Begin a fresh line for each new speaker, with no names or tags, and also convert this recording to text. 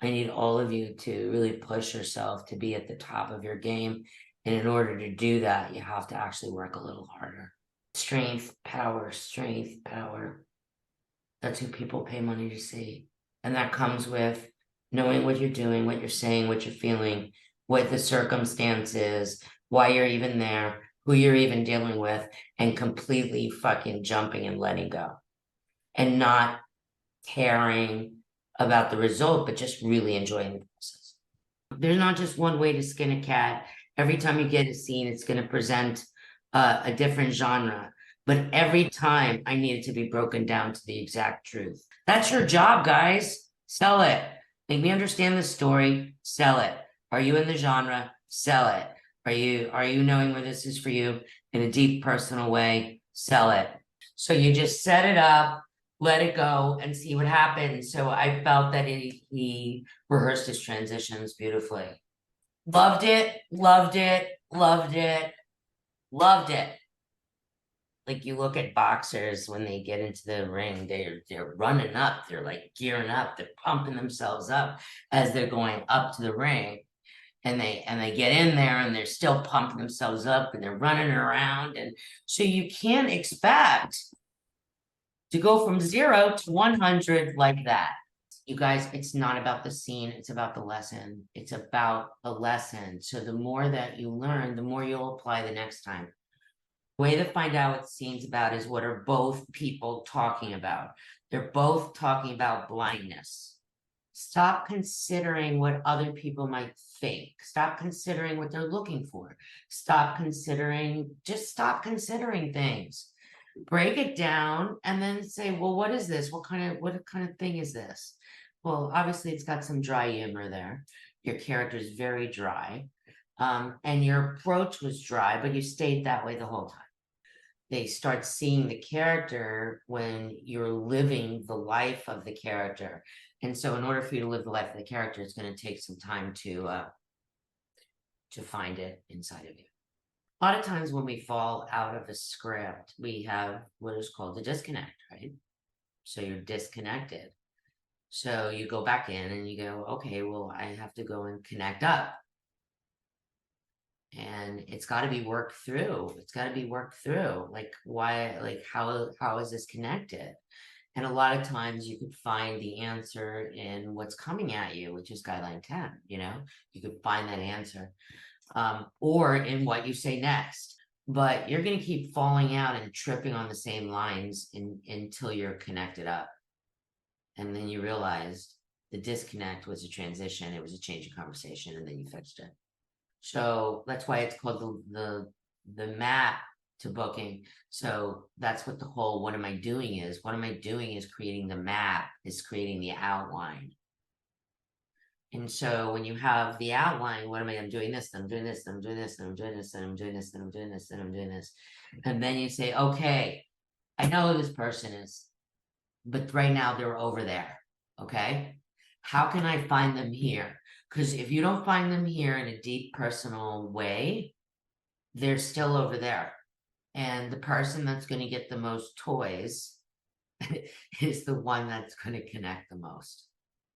I need all of you to really push yourself to be at the top of your game. And in order to do that, you have to actually work a little harder. Strength, power, strength, power. That's who people pay money to see. And that comes with knowing what you're doing, what you're saying, what you're feeling, what the circumstance is, why you're even there, who you're even dealing with, and completely fucking jumping and letting go. And not caring about the result, but just really enjoying the process. There's not just one way to skin a cat. Every time you get a scene, it's going to present a different genre. But every time I need it to be broken down to the exact truth. That's your job, guys. Sell it. Make me understand the story. Sell it. Are you in the genre? Sell it. Are you knowing where this is for you in a deep personal way? Sell it. So you just set it up, let it go, and see what happens. So I felt that he rehearsed his transitions beautifully. Loved it, loved it, loved it, loved it. Like you look at boxers when they get into the ring, they're running up, they're like gearing up, they're pumping themselves up as they're going up to the ring. And they get in there and they're still pumping themselves up and they're running around. And so you can't expect to go from 0 to 100 like that. You guys, it's not about the scene, it's about the lesson. It's about a lesson. So the more that you learn, the more you'll apply the next time. Way to find out what the scene's about is what are both people talking about. They're both talking about blindness. Stop considering what other people might think. Stop considering what they're looking for. Just stop considering things. Break it down and then say, well, what is this? What kind of thing is this? Well, obviously it's got some dry humor there. Your character is very dry. And your approach was dry, but you stayed that way the whole time. They start seeing the character when you're living the life of the character. And so in order for you to live the life of the character, it's going to take some time to find it inside of you. A lot of times when we fall out of a script, we have what is called a disconnect, right? So you're disconnected. So you go back in and you go, okay, well, I have to go and connect up. And it's got to be worked through. It's got to be worked through. Like why, like how is this connected? And a lot of times you could find the answer in what's coming at you, which is guideline 10, you could find that answer. Or in what you say next. But you're going to keep falling out and tripping on the same lines until you're connected up. And then you realized the disconnect was a transition. It was a change of conversation, and then you fixed it. So that's why it's called the map to booking. So that's what the whole what am I doing is. What am I doing is creating the map, is creating the outline. And so when you have the outline, what am I? I'm doing this, I'm doing this, I'm doing this, and I'm doing this, and I'm doing this, and I'm doing this, and I'm doing this. And then you say, okay, I know who this person is, but right now they're over there. Okay. How can I find them here? Because if you don't find them here in a deep personal way, they're still over there. And the person that's going to get the most toys is the one that's going to connect the most.